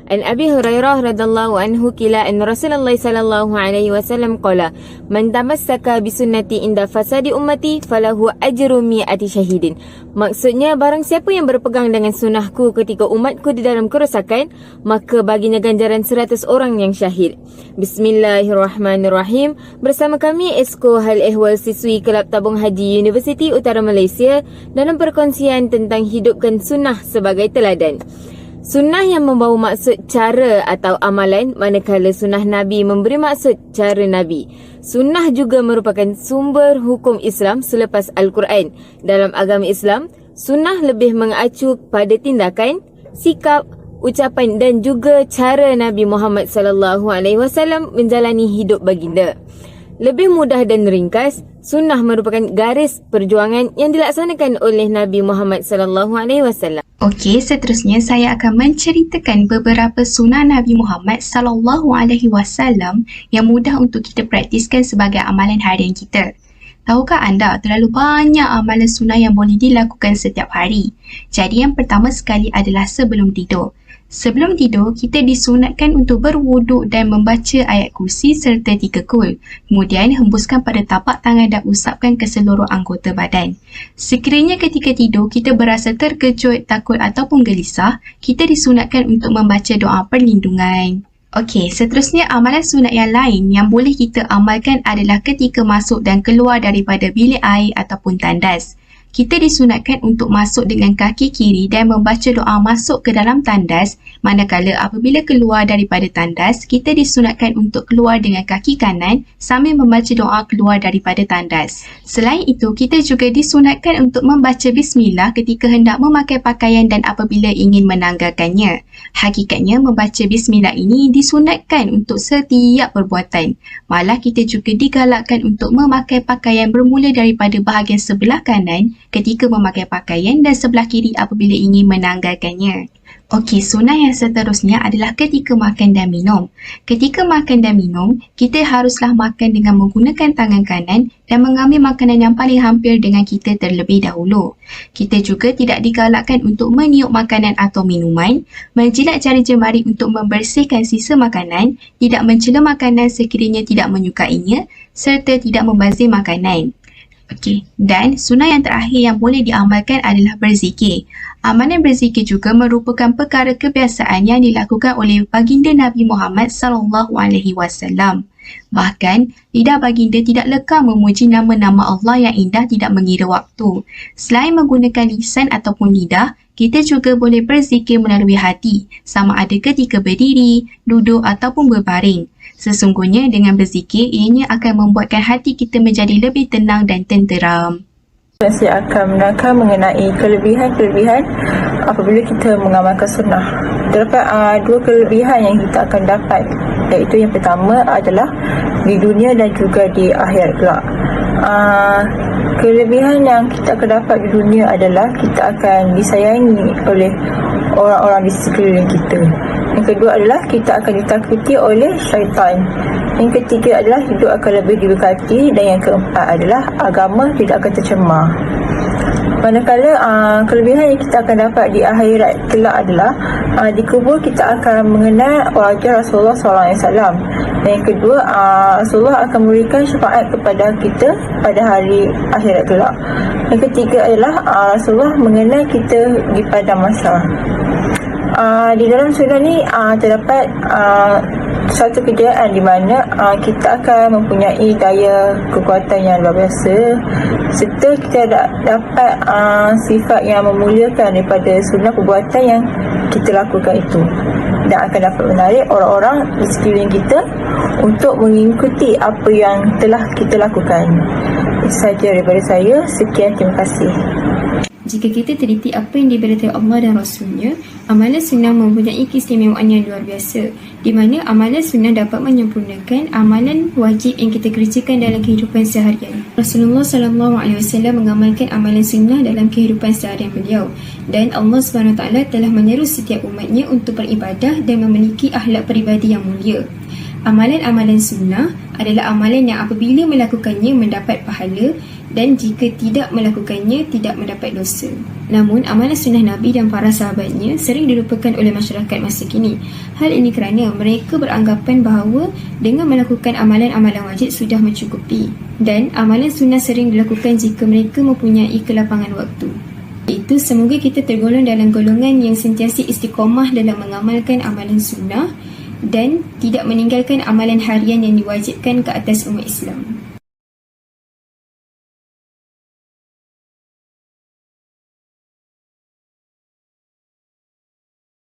An Abi Hurairah radhiyallahu anhu qila an Rasulullah sallallahu alaihi wasallam qala man tamassaka bi sunnati inda fasadi ummati falahu ajru mi'ati syahidin. Maksudnya barang siapa yang berpegang dengan sunnahku ketika umatku di dalam kerosakan, maka baginya ganjaran 100 orang yang syahid. Bismillahirrahmanirrahim. Bersama kami Esko Hal Ehwal Siswi Kelab Tabung Haji Universiti Utara Malaysia dalam perkongsian tentang hidupkan sunnah sebagai teladan. Sunnah yang membawa maksud cara atau amalan, manakala sunnah Nabi memberi maksud cara Nabi. Sunnah juga merupakan sumber hukum Islam selepas Al-Quran. Dalam agama Islam, sunnah lebih mengacu pada tindakan, sikap, ucapan dan juga cara Nabi Muhammad SAW menjalani hidup baginda. Lebih mudah dan ringkas, sunnah merupakan garis perjuangan yang dilaksanakan oleh Nabi Muhammad SAW. Okey, seterusnya saya akan menceritakan beberapa sunnah Nabi Muhammad SAW yang mudah untuk kita praktiskan sebagai amalan harian kita. Tahukah anda, terlalu banyak amalan sunnah yang boleh dilakukan setiap hari. Jadi yang pertama sekali adalah sebelum tidur. Sebelum tidur, kita disunatkan untuk berwuduk dan membaca ayat kursi serta 3 kul. Kemudian, hembuskan pada tapak tangan dan usapkan ke seluruh anggota badan. Sekiranya ketika tidur, kita berasa terkejut, takut ataupun gelisah, kita disunatkan untuk membaca doa perlindungan. Okey, seterusnya amalan sunat yang lain yang boleh kita amalkan adalah ketika masuk dan keluar daripada bilik air ataupun tandas. Kita disunatkan untuk masuk dengan kaki kiri dan membaca doa masuk ke dalam tandas, manakala apabila keluar daripada tandas, kita disunatkan untuk keluar dengan kaki kanan sambil membaca doa keluar daripada tandas. Selain itu, kita juga disunatkan untuk membaca bismillah ketika hendak memakai pakaian dan apabila ingin menanggalkannya. Hakikatnya, membaca bismillah ini disunatkan untuk setiap perbuatan. Malah kita juga digalakkan untuk memakai pakaian bermula daripada bahagian sebelah kanan ketika memakai pakaian dan sebelah kiri apabila ingin menanggalkannya. Okey, sunnah yang seterusnya adalah ketika makan dan minum. Ketika makan dan minum, kita haruslah makan dengan menggunakan tangan kanan dan mengambil makanan yang paling hampir dengan kita terlebih dahulu. Kita juga tidak digalakkan untuk meniup makanan atau minuman, menjilat jari jemari untuk membersihkan sisa makanan, tidak mencela makanan sekiranya tidak menyukainya, serta tidak membazir makanan. Okey, dan sunnah yang terakhir yang boleh diamalkan adalah berzikir. Amalan berzikir juga merupakan perkara kebiasaan yang dilakukan oleh baginda Nabi Muhammad SAW. Bahkan, lidah baginda tidak lekang memuji nama-nama Allah yang indah tidak mengira waktu. Selain menggunakan lisan ataupun lidah, kita juga boleh berzikir melalui hati, sama ada ketika berdiri, duduk ataupun berbaring. Sesungguhnya dengan berzikir, ianya akan membuatkan hati kita menjadi lebih tenang dan tenteram. Saya akan menerangkan mengenai kelebihan-kelebihan apabila kita mengamalkan sunnah. Terdapat 2 kelebihan yang kita akan dapat, iaitu yang pertama adalah di dunia dan juga di akhirat kelak. Kelebihan yang kita akan dapat di dunia adalah kita akan disayangi oleh orang-orang di sekeliling kita. Yang kedua adalah kita akan ditakuti oleh syaitan. Yang ketiga adalah hidup akan lebih diberkati, dan yang keempat adalah agama tidak akan tercemar. Manakala kelebihan yang kita akan dapat di akhirat kelak adalah di kubur kita akan mengenal wajah Rasulullah SAW. Dan yang kedua, Rasulullah akan memberikan syafaat kepada kita pada hari akhirat kelak. Yang ketiga adalah Rasulullah mengenal kita di padang mahsyar. Di dalam surah ni terdapat satu kejayaan di mana kita akan mempunyai daya kekuatan yang luar biasa, serta kita dapat sifat yang memuliakan daripada sunnah perbuatan yang kita lakukan itu, dan akan dapat menarik orang-orang di sekeliling kita untuk mengikuti apa yang telah kita lakukan. Itu sahaja daripada saya. Sekian, terima kasih. Jika kita teliti apa yang diberitahu Allah dan Rasulnya, amalan sunnah mempunyai keistimewaan yang luar biasa, di mana amalan sunnah dapat menyempurnakan amalan wajib yang kita kerjakan dalam kehidupan seharian. Rasulullah SAW mengamalkan amalan sunnah dalam kehidupan seharian beliau, dan Allah SWT telah menyeru setiap umatnya untuk beribadah dan memiliki akhlak peribadi yang mulia. Amalan-amalan sunnah adalah amalan yang apabila melakukannya mendapat pahala dan jika tidak melakukannya tidak mendapat dosa. Namun, amalan sunnah Nabi dan para sahabatnya sering dilupakan oleh masyarakat masa kini. Hal ini kerana mereka beranggapan bahawa dengan melakukan amalan-amalan wajib sudah mencukupi dan amalan sunnah sering dilakukan jika mereka mempunyai kelapangan waktu. Itu semoga kita tergolong dalam golongan yang sentiasa istiqamah dalam mengamalkan amalan sunnah dan tidak meninggalkan amalan harian yang diwajibkan ke atas umat Islam.